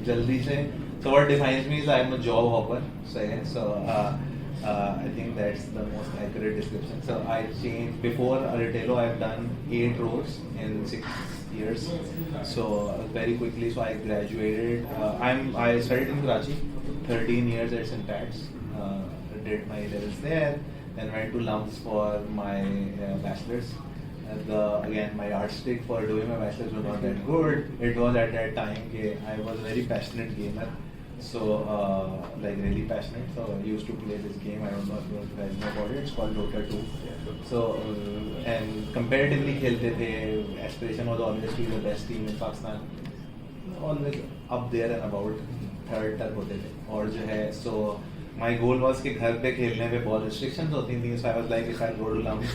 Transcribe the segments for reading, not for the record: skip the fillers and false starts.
जल्दी से. So what defines me is I'm a job hopper. So yeah, so I think that's the most accurate description. So I changed before Aretelo. I've done 8 roles in 6 years. So very quickly. So I graduated. I studied in Karachi, 13 years at St. Pat's. Did my levels there. Then went to Lumps for my bachelor's. Again, my yardstick for doing my bachelor's was not that good. It was at that time I was a very passionate gamer. So, like really passionate. So I used to play this game. I don't know if you guys know about it. It's called Dota 2. So, and comparatively खेलते थे. Aspiration was always to be the best team in Pakistan. Always up there and about third तक होते थे. और जो है so my goal was कि घर पे खेलने पे बहुत restrictions होती थी. So I was like, if I go to Lumps,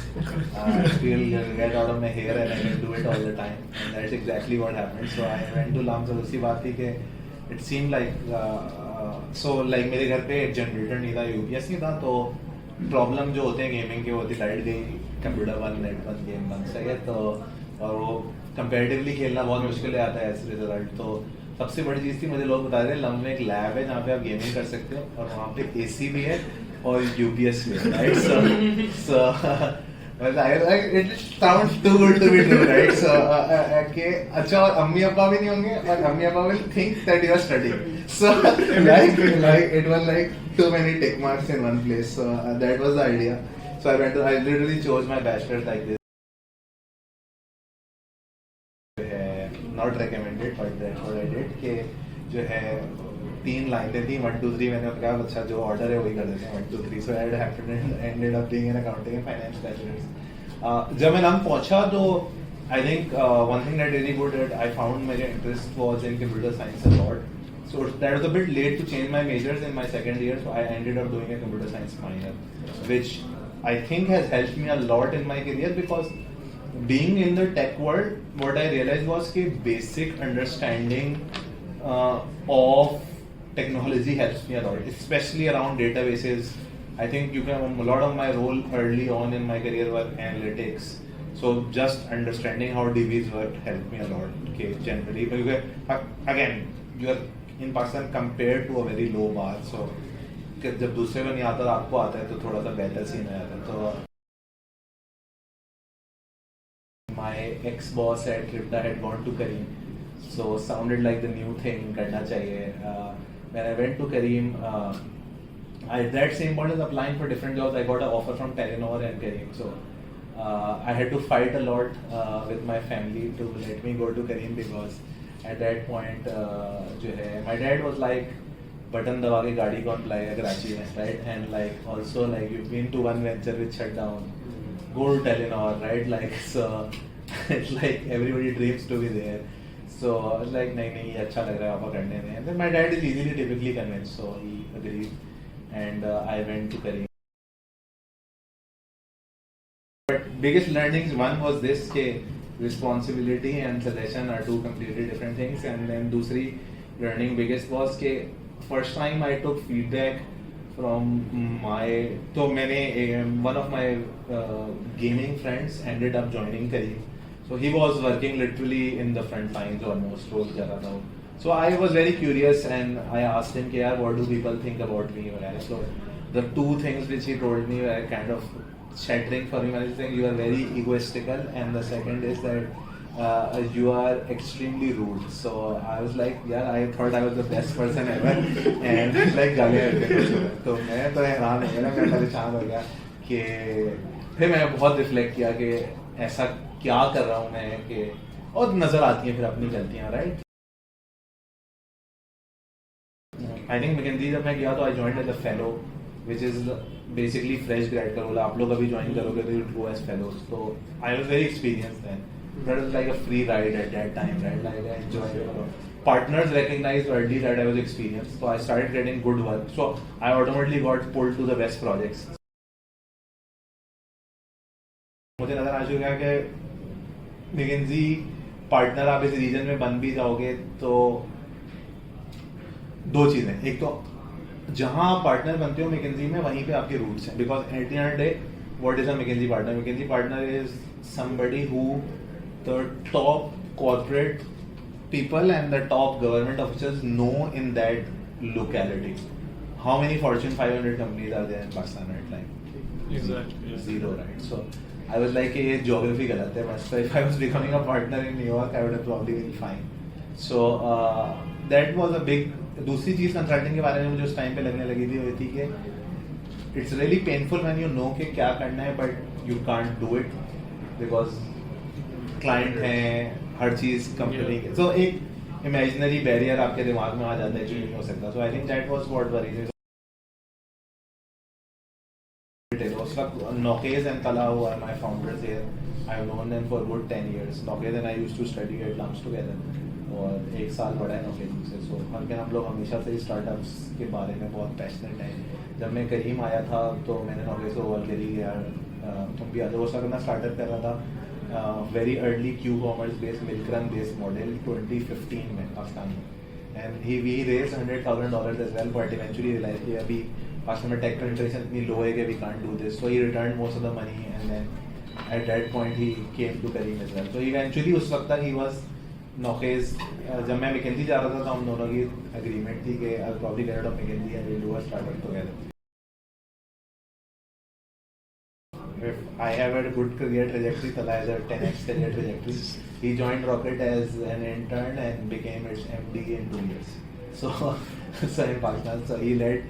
will get out of my hair and I can do it all the time. And that's exactly what happened. So I went to Lumps और उसी बात थी कि it seemed like so like मेरे घर पे generator नहीं था, यूपीएस नहीं था, तो प्रॉब्लम जो होते हैं गेमिंग के होती, लाइट गई, कंप्यूटर बंद, नेट बंद, गेम बंद, सही है. तो और वो कंपेरेटिवली खेलना बहुत मुश्किल आता है एज रिजल्ट. तो सबसे बड़ी चीज़ थी, मुझे लोग बता रहे थे लम में एक लैब है जहाँ पे आप गेमिंग कर सकते हो और वहाँ पे एसी भी है और यूपीएस भी है, right. So Well, it sounds too good to be true, right? So, अच्छा और अम्मी अब्बा भी नहीं होंगे और अम्मी अब्बा will think that you are studying. So, like it was like too many tick marks in one place. So that was the idea. So I literally chose my bachelor's like this. Not recommended, but that's what I did. कि जो है 3 लाइनें थी 1 2 3. मैंने कहा अच्छा जो order है वही कर देते हैं 1 2 3. So I ended up being in accounting and finance bachelor's. जब मैं नाम पहुंचा तो I think one thing that really good that I found my interest was in computer science a lot. So that was a bit late to change my majors in my second year. So I ended up doing a computer science minor, which I think has helped me a lot in my career because being in the tech world, what I realized was that basic understanding of technology helps me a lot, especially around databases. I think a lot of my role early on in my career were analytics. So just understanding how DBs work helped me a lot. Okay, generally, but again, you are in Pakistan compared to a very low bar. So जब दूसरे को नहीं आता आपको आता है तो थोड़ा सा बेहतर सीन आ जाता है. तो my ex-boss at Crypta had gone to Careem, so sounded like the new thing करना चाहिए. When I went to Careem, at that same point as applying for different jobs, I got an offer from Telenor and Careem. So I had to fight a lot with my family to let me go to Careem because at that point, जो है, my dad was like, button दबा के गाड़ी कौन लाएगा कराची में, right? And like also like you've been to one venture which shut down, go to Telenor, right? Like so, it's like everybody dreams to be there. So I was like, नहीं ये अच्छा लग रहा है आपको करने में. And then my dad is easily typically convinced, so he agreed, and I went to Careem. But biggest learnings, one was this कि responsibility and suggestion are two completely different things, and then दूसरी learning biggest was कि first time I took feedback from तो मैंने one of my gaming friends ended up joining Careem. So he was working literally in the front lines almost, रोज जा रहा था. So I was very curious and I asked him कि यार what do people think about me वगैरह. So the two things which he told me were kind of shattering for me. One is saying you are very egoistical, and the second is that you are extremely rude. So I was like, yeah, I thought I was the best person ever, and like गालियाँ देते थे. तो मैं तो हैरान हो गया, मैं परेशान हो गया कि फिर मैंने बहुत रिफ्लेक्ट किया कि ऐसा क्या कर रहा हूँ मैं कि और नजर आती हैं फिर अपनी गलतियाँ, राइट. आई थिंक मैकेंजी जब मैं गया तो I joined as a fellow, which is basically fresh grad का रोल. आप लोग अभी ज्वाइन करोगे तो you'll go as fellows. So I was very experienced then. That was like a free ride at that time, right? Like I enjoyed it. Partners recognized early that I was experienced, so I started getting good work. So I automatically got pulled to the best projects. मुझे नजर आ चुका है कि McKenzie partner आप इस reason में बन भी जाओगे तो दो चीजें, एक तो जहां आप पार्टनर बनते हो मैकेंजी में वहीं पे आपके रूट्स हैं. Because at the end of the day what is a McKinsey partner? McKinsey partner is somebody who the top corporate people and the top government officials know in that locality. How many Fortune 500 companies are there in Pakistan at time? Exactly. Yeah. Zero, right? So I was like, ये geography गलत है. So if I was becoming a partner in New York, I would have probably been fine. So that was a big. दूसरी चीज consulting के बारे में मुझे उस टाइम पे लगने लगी थी वो थी कि it's really painful when you know कि क्या करना है but you can't do it because client हैं हर चीज कंपनी के सो एक इमेजिनरी बैरियर आपके दिमाग में आ जाता है जो नहीं हो सकता so I think that was what worried me उस वक्त Nockes and Tala who are my founders here I've known them for good 10 years Nockes and I used to study at LUMS together और एक साल बड़ा है Nockes से सो हम लोग हमेशा से स्टार्टअप्स के बारे में बहुत पैशनेट हैं जब मैं करीम आया था तो मैंने Nockes को कॉल करी यार तुम भी आ जाओ उस वक्त मैं स्टार्टअप कर रहा था very early Q commerce based milk run based model 2015 में पाकिस्तान में and we raise $100,000 as well but eventually realise कि अभी पाकिस्तान में टेक पेनिट्रेशन इतनी लो है कि we can't do this so he return most of the money and then at that point he came to Careem as well so eventually उस वक्त तक he was Nockes जब मैं मैकेंजी जा रहा था तो हम दोनों की एग्रीमेंट थी कि I probably get out of McKinsey and we do a startup together If I have a good career trajectory, Tala has a 10x career trajectory. He joined Rocket as an intern and became its MD in 2 years. So in Pakistan, so he led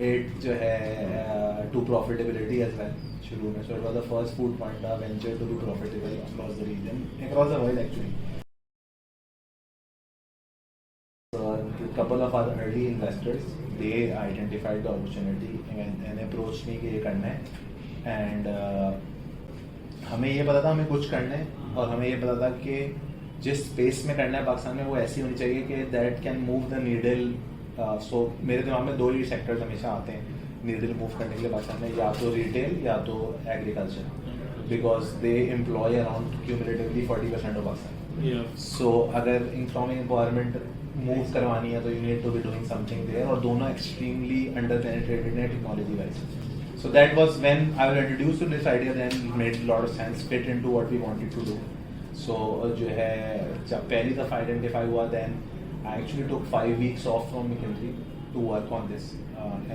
it जो है to profitability as well. शुरू में, so it was the first food panda venture to be profitable across the region, across the world actually. So a couple of our early investors, they identified the opportunity and approached me कि ये करना है. And हमें ये पता था हमें कुछ करना है और हमें ये पता था कि जिस स्पेस में करना है पाकिस्तान में वो ऐसी होनी चाहिए कि that can move the needle so मेरे दिमाग में 2 ही सेक्टर्स हमेशा आते हैं नीडल मूव करने के लिए पाकिस्तान में या तो रिटेल या तो agriculture because they employ around cumulatively 40% of Pakistan so अगर इकोनॉमिक एम्पावरमेंट मूव करवानी है तो you need to be doing something there और दोनों एक्सट्रीमली अंडर पेनिट्रेटेड है technology wise So that was when I was introduced to this idea. Then it made a lot of sense, fit into what we wanted to do. So जो है जब पहली दफ़ा identify हुआ, then I actually took 5 weeks off from McKinsey to work on this,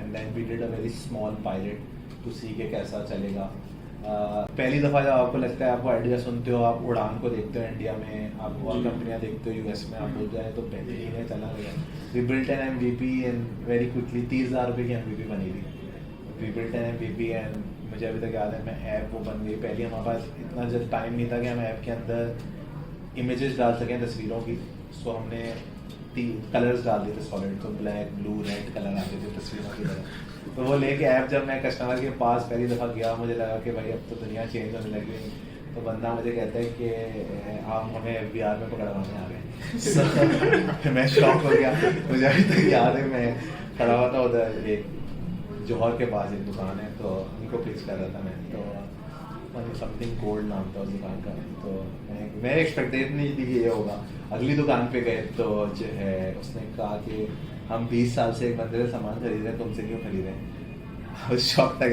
and then we did a very small pilot to see कि कैसा चलेगा. पहली दफ़ा जब आपको लगता है आपको आइडिया सुनते हो आप उड़ान को देखते हो इंडिया में आप और कंपनियाँ देखते हो यूएस में आप बोल जाए तो पहले ही चला गया. We built an MVP and very quickly 30,000 रुपये की MVP बनी थी. We built an MVP and मुझे अभी तक याद है मैं ऐप वो बन गई पहले हमारे पास इतना जब टाइम नहीं था कि हम ऐप के अंदर इमेजेस डाल सकें तस्वीरों की सो हमने 3 कलर्स डाल दिए थे सॉलिड तो ब्लैक ब्लू रेड कलर आते थे तस्वीरों की तरह तो वो लेके ऐप जब मैं कस्टमर के पास पहली दफ़ा गया मुझे लगा कि भाई अब तो दुनिया चेंज होने लगी तो बंदा मुझे कहता है कि आप हमें FBR में पकड़वाने आ गए मैं शॉक हो गया मुझे अभी तक याद है मैं खड़ा हुआ था उधर एक जौहर के पास एक दुकान है तो उनको पिच कर रहा था मैं तो समथिंग कोल्ड नाम था उस दुकान का तो मैं एक्सपेक्टेड नहीं थी कि ये होगा अगली दुकान पे गए तो जो है उसने कहा कि हम 20 साल से एक बंदे से सामान खरीद रहे हैं तुमसे क्यों खरीद रहे हैं शॉक था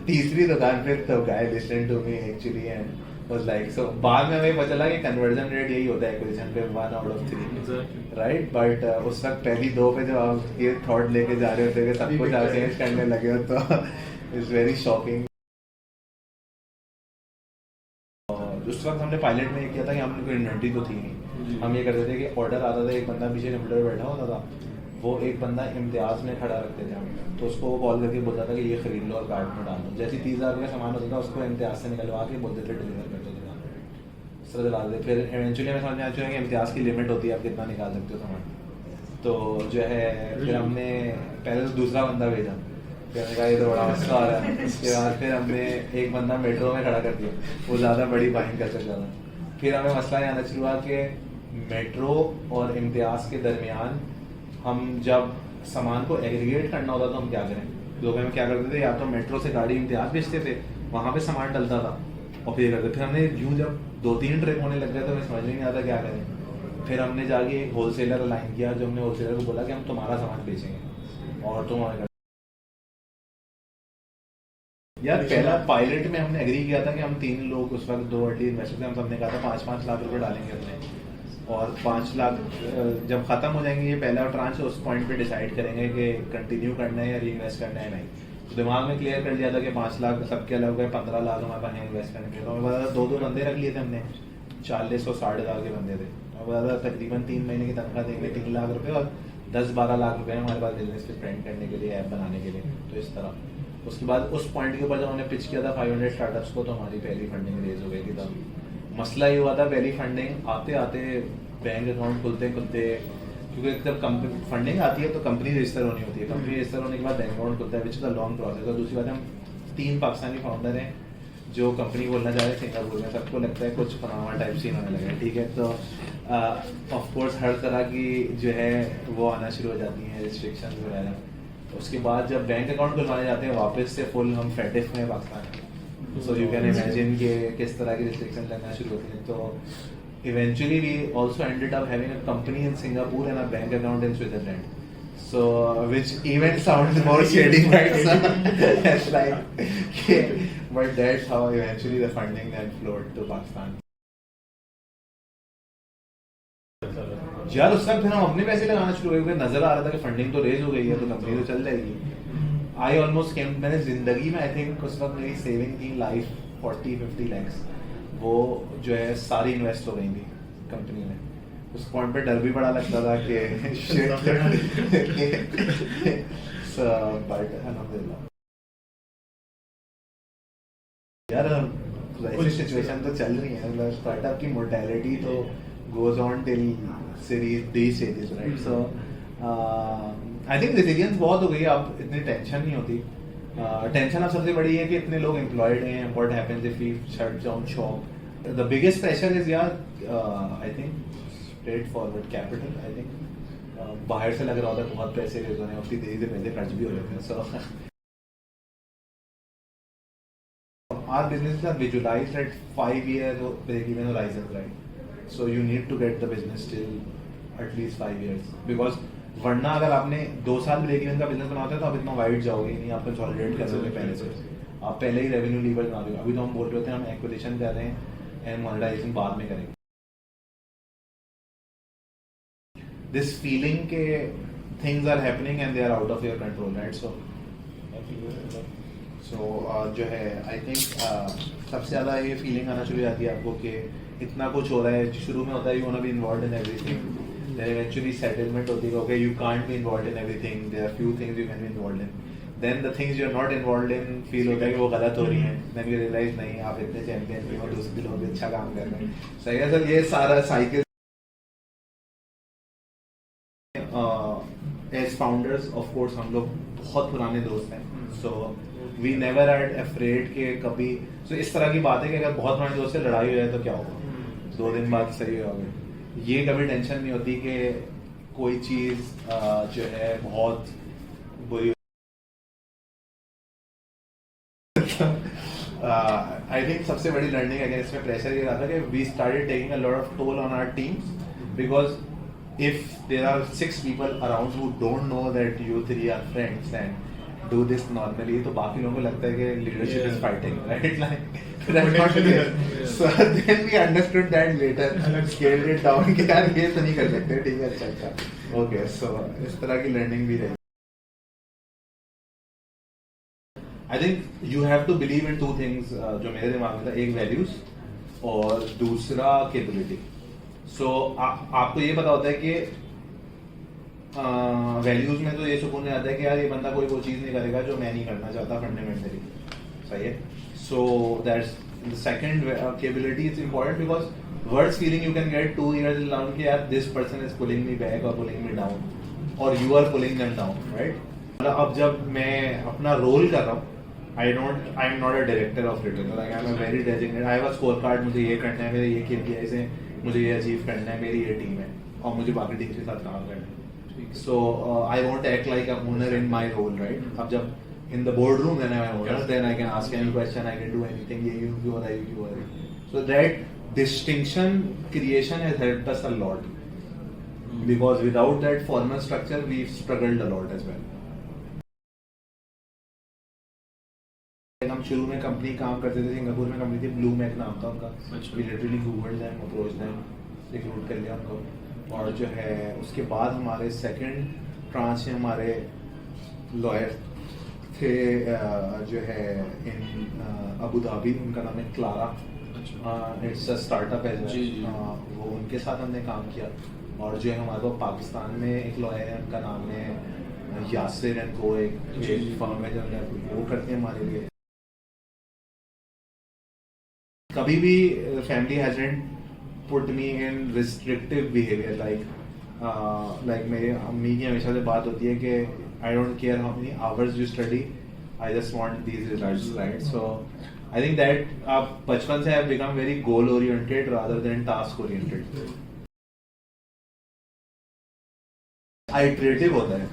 तीसरी दुकान पे तो guy listed to me actually and was like so बाद में हमें पता चला कि कन्वर्जन रेट यही होता है एक्विजिशन पे 1 out of 3 राइट बट उस वक्त पहली 2 पे जब आप ये थॉट लेके जा रहे होते हैं सब कुछ आप चेंज करने लगे हो तो इट्स वेरी शॉकिंग. उस वक्त हमने पायलट में किया था कि हमने कोई इन्वेंट्री तो थी नहीं हम ये करते थे कि ऑर्डर आता था एक बंदा पीछे कंप्यूटर बैठा होता था वो एक बंदा इम्तियाज में खड़ा रखते थे हम तो उसको वो कॉल करके बोलता था कि ये खरीद लो और कार्ड में डाल दो जैसे 30,000 का सामान होता था उसको इम्तियाज से निकलवा के बोलते थे डिलीवर कर दो दुकान इस तरह डाल दे फिर इवेंचुअली हमें समझ में आ चुका है कि इम्तियाज की लिमिट होती है आप कितना निकाल सकते हो सामान तो जो है फिर हमने पहले तो दूसरा बंदा भेजा फिर हमने कहा ये तो बड़ा मसला आ रहा है उसके बाद फिर हमने एक बंदा मेट्रो में खड़ा कर दिया वो ज़्यादा बड़ी बाइंग कर सकता था फिर हमें मसला ये आना शुरू हुआ कि मेट्रो और इम्तियाज के दरमियान हम जब सामान को एग्रीगेट करना होता तो हम क्या करें लोग हम क्या करते थे या तो मेट्रो से गाड़ी इम्तियाज भेजते थे वहाँ पे सामान डलता था और फिर करते फिर हमने यूँ जब 2-3 ट्रिप होने लग गए तो हमें समझ नहीं आता क्या करें फिर हमने जाके एक होलसेलर अलाइन किया जो हमने होलसेलर को बोला कि हम तुम्हारा सामान बेचेंगे और तुम यार पहला पायलट में हमने एग्री किया था कि हम 3 लोग उस वक्त 2 अर्ली इन्वेस्टर थे हम सबने कहा था 5-5 लाख रुपए डालेंगे अपने और 5 लाख जब ख़त्म हो जाएंगे ये पहला ट्रांच, उस पॉइंट पे डिसाइड करेंगे कि कंटिन्यू करना है या री इन्वेस्ट करना है नहीं। तो दिमाग में क्लियर कर लिया था कि 5 लाख सबके अलग गए, 15 लाख हमारे पास इन्वेस्ट करने के। तो हमें पता था 2 बंदे रख लिए थे हमने, 40 और 60,000 के बंदे थे। हमें पता था तकरीबन 3 महीने की तनख्वाह देंगे 3 लाख रुपये, और 10-12 लाख रुपये हमारे पास बिजनेस पे स्पेंड करने के लिए, ऐप बनाने के लिए। तो इस तरह उसके बाद उस पॉइंट के ऊपर जब हमने पिच किया था 500 स्टार्टअप्स को, तो हमारी पहली फंडिंग रेज हो गई थी। तब मसला ये हुआ था पहली फंडिंग आते आते बैंक अकाउंट खुलते खुलते, क्योंकि जब कंपनी फंडिंग आती है तो कंपनी रजिस्टर होनी होती है, कंपनी रजिस्टर होने के बाद बैंक अकाउंट खुलता है, which is a long process. और दूसरी बात हम 3 पाकिस्तानी फाउंडर हैं जो कंपनी खोलना चाह रहे हैं सिंगापुर में। सबको लगता है कुछ पनामा टाइप सीन होने लगे, ठीक है। तो ऑफ कोर्स हर तरह की जो है वो आना शुरू हो जाती हैं रिस्ट्रिक्शन वगैरह। उसके बाद जब बैंक अकाउंट खुलवाने जाते हैं वापस से फुल हम फेडिफ में Pakistan, so you can imagine कि किस तरह की रिस्ट्रिक्शन लगना शुरू होती हैं। तो eventually we also ended up having a company in Singapore and a bank account in Switzerland, so which even sounds more shady, right? That's like but that's how eventually the funding then flowed to Pakistan. यार उस वक्त फिर हम अपने पैसे लगाना शुरू हो गए, नजर आ रहा था कि फंडिंग तो रेज हो गई है तो कंपनी तो चल जाएगी। आई ऑलमोस्ट केम, मैंने जिंदगी में आई थिंक उस वक्त मेरी सेविंग थी लाइफ 40-50 lakhs, वो जो है सारी इन्वेस्ट हो गई थी कंपनी में। उस पॉइंट पे डर भी बड़ा लगता था कि बट अल्हम्दुलिल्लाह यार ऐसी सिचुएशन तो चल रही है, मतलब स्टार्टअप की मोर्टेलिटी तो goes on till series D stages, right. So I think resilience बहुत हो गई, अब इतनी टेंशन नहीं होती। टेंशन अब सबसे बड़ी है कि इतने लोग एम्प्लॉयड हैं, what happens if we shut down shop. The biggest pressure is यार I think straightforward capital. I think बाहर से लग रहा होता है बहुत पैसे रेज होने, उतनी देरी से पहले खर्च भी हो जाते हैं। सो our business is visualized at 5 years break-even horizon, right? So you need to get the business till at least 5 years, because वरना अगर आपने 2 साल ब्रेक इवन का बिजनेस बनाते हैं तो आप इतना वाइड जाओगे नहीं, आप कंसोलिडेट कर सकते पहले से, आप पहले ही रेवेन्यू लीवर बना दोगे। अभी तो हम बोल रहे होते हैं हम एक्विजिशन कर रहे हैं एंड मोनेटाइजेशन बाद में करेंगे। दिस फीलिंग के things are happening and they are out of your control, right. So जो है आई थिंक सबसे ज़्यादा ये फीलिंग आना शुरू हो जाती है आपको कि इतना कुछ हो रहा है। शुरू में होता है you want to be involved in everything, then eventually settlement होती है okay you can't be involved in everything, there are few things you can be involved in, then the things you are not involved in feel होता है कि वो गलत हो रही हैं, देन यू रियलाइज नहीं आप इतने चैंपियन भी हो, दूसरे लोग भी अच्छा काम कर रहे हैं। सही है सर, ये सारा cycle as founders of course हम लोग बहुत पुराने दोस्त हैं, so we never are afraid के कभी। सो इस तरह की बात है कि अगर बहुत पुराने दोस्त से लड़ाई हो जाए तो क्या होगा, 2 दिन बाद सही होगा, ये कभी टेंशन नहीं होती कि कोई चीज जो है बहुत बुरी। आई थिंक सबसे बड़ी लर्निंग अगेन इसमें प्रेशर ये रहा था कि we started taking a lot of toll on our teams, because if there are 6 people around who don't know that you 3 are friends and do this normally, तो बाकी लोगों को लगता है कि leadership is fighting, right? Like that's not the case. So then we understood that later, scaled it down कि यार ये तो नहीं कर सकते, ठीक है, अच्छा okay, so इस तरह की learning भी रही। I think you have to believe in 2 things जो मेरे दिमाग में था, एक values और दूसरा capability। सो आपको ये पता होता है कि वैल्यूज में तो ये सुकून नहीं आता है कि यार ये बंदा कोई वो चीज़ नहीं करेगा जो मैं नहीं करना चाहता फंडामेंटली, सही है। So that's the second capability is important, because words feeling you can get 2 years down कि यार this person is pulling me back और पुलिंग मी डाउन और you are pulling them down, right. मतलब अब जब मैं अपना रोल कर रहा हूँ, I am not a director of retail, I am a very designated, I have a scorecard, मुझे ये करना है, मेरे ये KPI से मुझे ये अचीव करना है, मेरी ये टीम है और मुझे बाकी टीम के साथ काम करना है। So I won't act like a owner in my role, right. अब जब in the boardroom then I am owner, then I can ask any question, I can do anything, ये यू क्यों हो रहा है, क्यों हो रहा है। So that distinction creation has helped us a lot, because without that formal structure we struggled a lot as well. हम शुरू में कंपनी काम करते थे सिंगापुर में, कंपनी थी ब्लू मैक नाम था उनका, we literally googled them, approached them, recruit कर लिया उनको। और जो है उसके बाद हमारे सेकंड ट्रांच में हमारे लॉयर थे जो है इन अबू धाबी, उनका नाम है क्लारा। इट्स अ स्टार्टअप है जो वो उनके साथ हमने काम किया। और जो है हमारे पास पाकिस्तान में एक लॉयर है, उनका नाम है यासिर एंड को, एक फर्म है जो वो करते हैं हमारे लिए। कभी भी family hasn't put me in restrictive behaviour, like मेरी अम्मी की हमेशा से बात होती है कि I don't care how many hours you study, I just want these results, right? So I think that आप बचपन से have become very goal oriented rather than task oriented. Iterative होता है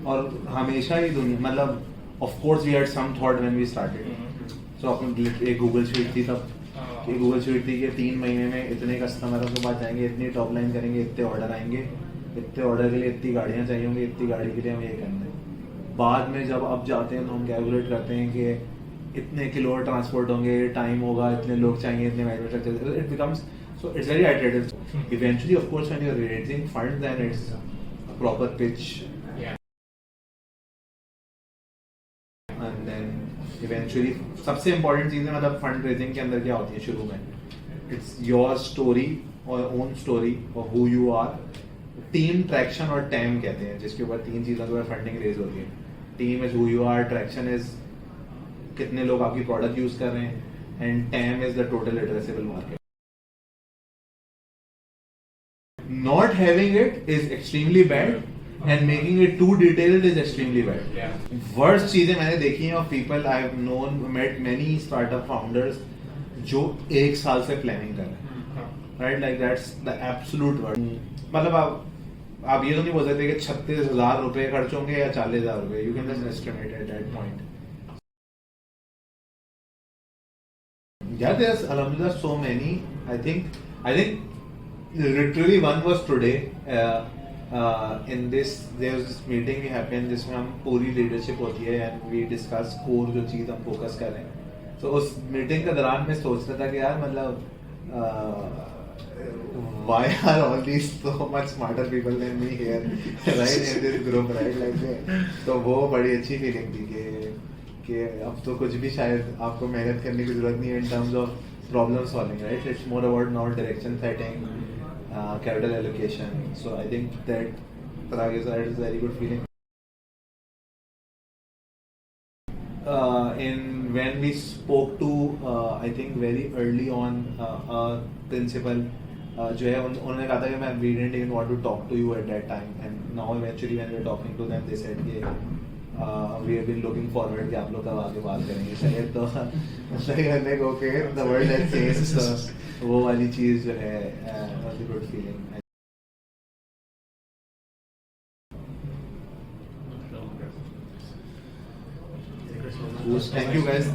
और हमेशा ही दुनिया, मतलब of course we had some thought when we started. So अपन एक गूगल शीट थी तब, कि गूगल शीट थी कि 3 महीने में इतने कस्टमरों के पास जाएंगे, इतनी टॉप लाइन करेंगे, इतने ऑर्डर आएंगे, इतने ऑर्डर के लिए इतनी गाड़ियाँ चाहिए होंगी, इतनी गाड़ी के लिए हम ये करना है। बाद में जब अब जाते हैं तो हम कैलकुलेट करते हैं कि इतने किलो ट्रांसपोर्ट होंगे, टाइम होगा, इतने लोग चाहिए, इतने manufacture, it becomes so it's very iterative. Eventually of course when you are raising funds then it's a proper pitch, and then eventually सबसे इंपॉर्टेंट चीज़ है, मतलब फंड रेजिंग के अंदर क्या होती है शुरू में, इट्स योर स्टोरी और ओन स्टोरी और who you are. Team, traction और टैम कहते हैं, जिसके ऊपर 3 चीज़ों के ऊपर फंडिंग रेज होती है। Team is who you are, traction is कितने लोग आपकी प्रोडक्ट यूज कर रहे हैं, and TAM is the total addressable market. Not having it is extremely bad and making it too detailed is extremely bad. Worst चीजें मैंने देखी हैं of people I have known, met many startup founders जो 1 साल से planning कर रहे हैं, right? Like that's the absolute word. मतलब आप ये तो नहीं बोल सकते कि 36,000 रुपए खर्च होंगे या 40,000 रुपए. You can just estimate at that point. Yeah, there's alhamdulillah so many. I think literally one was today. In this there was this meeting we happened जिसमें हम पूरी लीडरशिप होती है and we discuss core जो चीज़ हम focus कर रहे हैं. तो उस मीटिंग के दौरान मैं सोच रहा था कि यार मतलब why are all these so much smarter people than me here, right, in this group, right, like तो वो बड़ी अच्छी फीलिंग थी कि अब तो कुछ भी शायद आपको मेहनत करने की जरूरत नहीं है in terms of problem solving, right? It's more about now direction setting, capital allocation. So I think that Parag is a very good feeling. When we spoke to I think very early on principal जो है उन्होंने कहा था कि मैं we didn't even want to talk to you at that time, and now eventually when we were talking to them they said कि we have been looking forward कि आप लोग कब आगे बात करेंगे शायद. तो सही करने को के the world has changed, so वो वाली चीज़ जो है was a good feeling. Thank you guys.